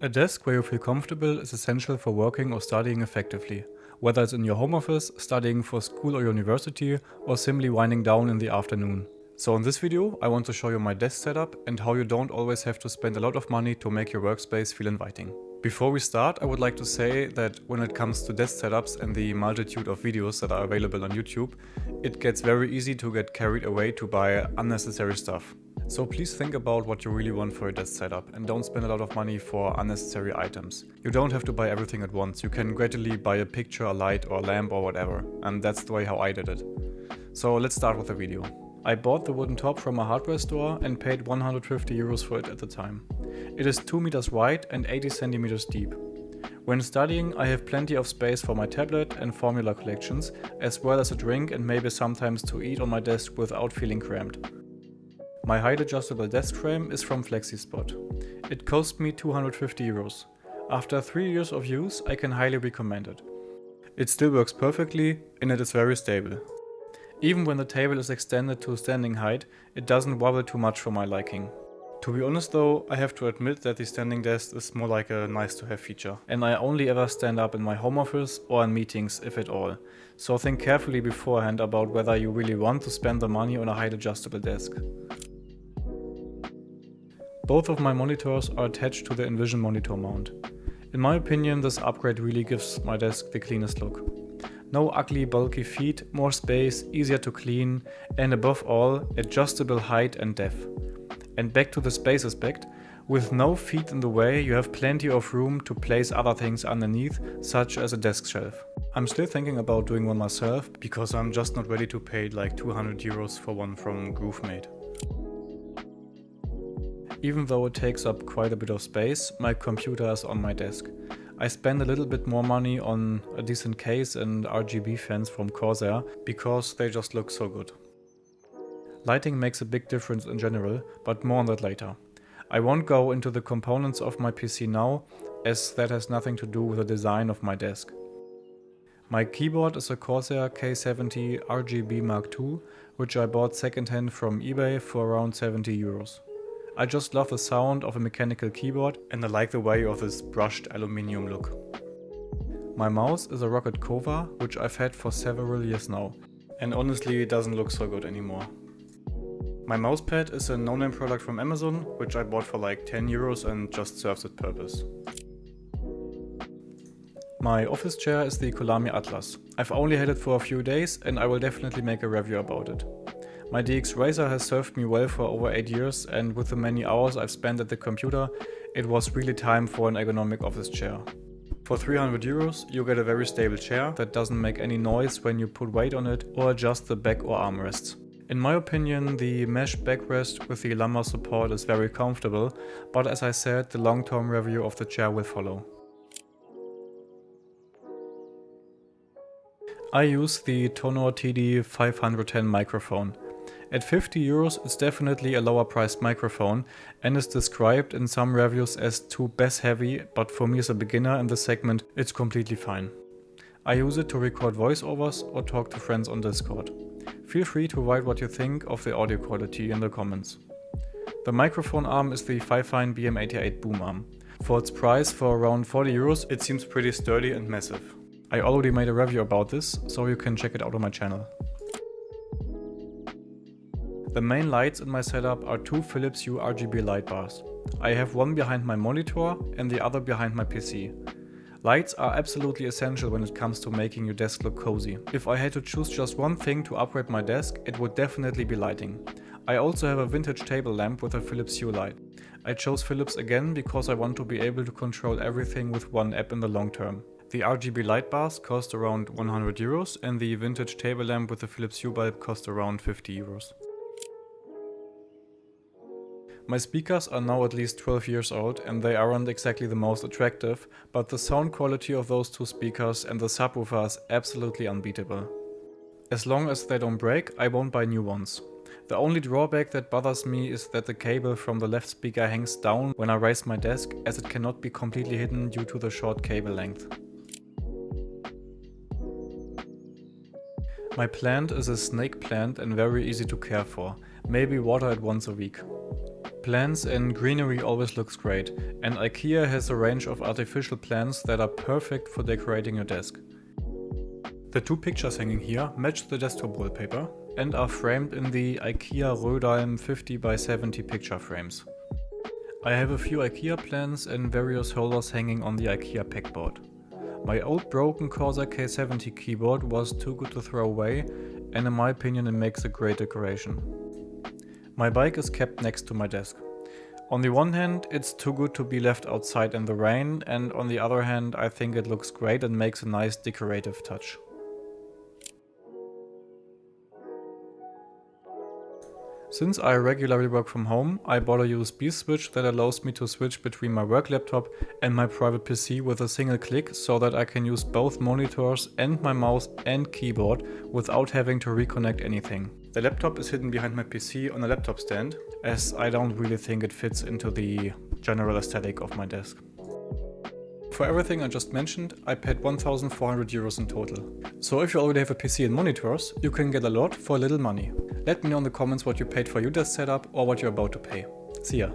A desk where you feel comfortable is essential for working or studying effectively, whether it's in your home office, studying for school or university, or simply winding down in the afternoon. So in this video, I want to show you my desk setup and how you don't always have to spend a lot of money to make your workspace feel inviting. Before we start, I would like to say that when it comes to desk setups and the multitude of videos that are available on YouTube, it gets very easy to get carried away to buy unnecessary stuff. So please think about what you really want for your desk setup and don't spend a lot of money for unnecessary items. You don't have to buy everything at once, you can gradually buy a picture, a light or a lamp or whatever, and that's the way how I did it. So let's start with the video. I bought the wooden top from a hardware store and paid 150 euros for it at the time. It is 2 meters wide and 80 centimeters deep. When studying, I have plenty of space for my tablet and formula collections, as well as a drink and maybe sometimes to eat on my desk without feeling cramped. My height adjustable desk frame is from FlexiSpot. It cost me 250 euros. After 3 years of use, I can highly recommend it. It still works perfectly and it is very stable. Even when the table is extended to standing height, it doesn't wobble too much for my liking. To be honest though, I have to admit that the standing desk is more like a nice to have feature. And I only ever stand up in my home office or in meetings, if at all. So think carefully beforehand about whether you really want to spend the money on a height adjustable desk. Both of my monitors are attached to the Envision monitor mount. In my opinion, this upgrade really gives my desk the cleanest look. No ugly bulky feet, more space, easier to clean, and above all, adjustable height and depth. And back to the space aspect, with no feet in the way, you have plenty of room to place other things underneath, such as a desk shelf. I'm still thinking about doing one myself, because I'm just not ready to pay like 200 euros for one from GrooveMate. Even though it takes up quite a bit of space, my computer is on my desk. I spend a little bit more money on a decent case and RGB fans from Corsair because they just look so good. Lighting makes a big difference in general, but more on that later. I won't go into the components of my PC now, as that has nothing to do with the design of my desk. My keyboard is a Corsair K70 RGB Mark II, which I bought secondhand from eBay for around 70 euros. I just love the sound of a mechanical keyboard and I like the way of this brushed aluminium look. My mouse is a Rocket Kova, which I've had for several years now, and honestly it doesn't look so good anymore. My mousepad is a no-name product from Amazon, which I bought for like 10 euros and just serves its purpose. My office chair is the Kolami Atlas. I've only had it for a few days and I will definitely make a review about it. My DX Razer has served me well for over 8 years, and with the many hours I've spent at the computer, it was really time for an ergonomic office chair. For 300 euros you get a very stable chair that doesn't make any noise when you put weight on it or adjust the back or armrests. In my opinion, the mesh backrest with the lumbar support is very comfortable, but as I said, the long-term review of the chair will follow. I use the Tonor TD510 microphone. At 50 euros it's definitely a lower priced microphone and is described in some reviews as too bass heavy, but for me as a beginner in this segment it's completely fine. I use it to record voiceovers or talk to friends on Discord. Feel free to write what you think of the audio quality in the comments. The microphone arm is the Fifine BM88 boom arm. For its price for around 40 euros it seems pretty sturdy and massive. I already made a review about this, so you can check it out on my channel. The main lights in my setup are two Philips Hue RGB light bars. I have one behind my monitor and the other behind my PC. Lights are absolutely essential when it comes to making your desk look cozy. If I had to choose just one thing to upgrade my desk, it would definitely be lighting. I also have a vintage table lamp with a Philips Hue light. I chose Philips again because I want to be able to control everything with one app in the long term. The RGB light bars cost around 100 euros and the vintage table lamp with the Philips Hue bulb cost around 50 euros. My speakers are now at least 12 years old and they aren't exactly the most attractive, but the sound quality of those two speakers and the subwoofer is absolutely unbeatable. As long as they don't break, I won't buy new ones. The only drawback that bothers me is that the cable from the left speaker hangs down when I raise my desk, as it cannot be completely hidden due to the short cable length. My plant is a snake plant and very easy to care for. Maybe water it once a week. Plants and greenery always looks great, and IKEA has a range of artificial plants that are perfect for decorating your desk. The two pictures hanging here match the desktop wallpaper and are framed in the IKEA Rödalm 50x70 picture frames. I have a few IKEA plants and various holders hanging on the IKEA pegboard. My old broken Corsair K70 keyboard was too good to throw away, and in my opinion it makes a great decoration. My bike is kept next to my desk. On the one hand, it's too good to be left outside in the rain, and on the other hand, I think it looks great and makes a nice decorative touch. Since I regularly work from home, I bought a USB switch that allows me to switch between my work laptop and my private PC with a single click, so that I can use both monitors and my mouse and keyboard without having to reconnect anything. The laptop is hidden behind my PC on a laptop stand, as I don't really think it fits into the general aesthetic of my desk. For everything I just mentioned, I paid 1,400 euros in total. So if you already have a PC and monitors, you can get a lot for a little money. Let me know in the comments what you paid for your desk setup or what you're about to pay. See ya!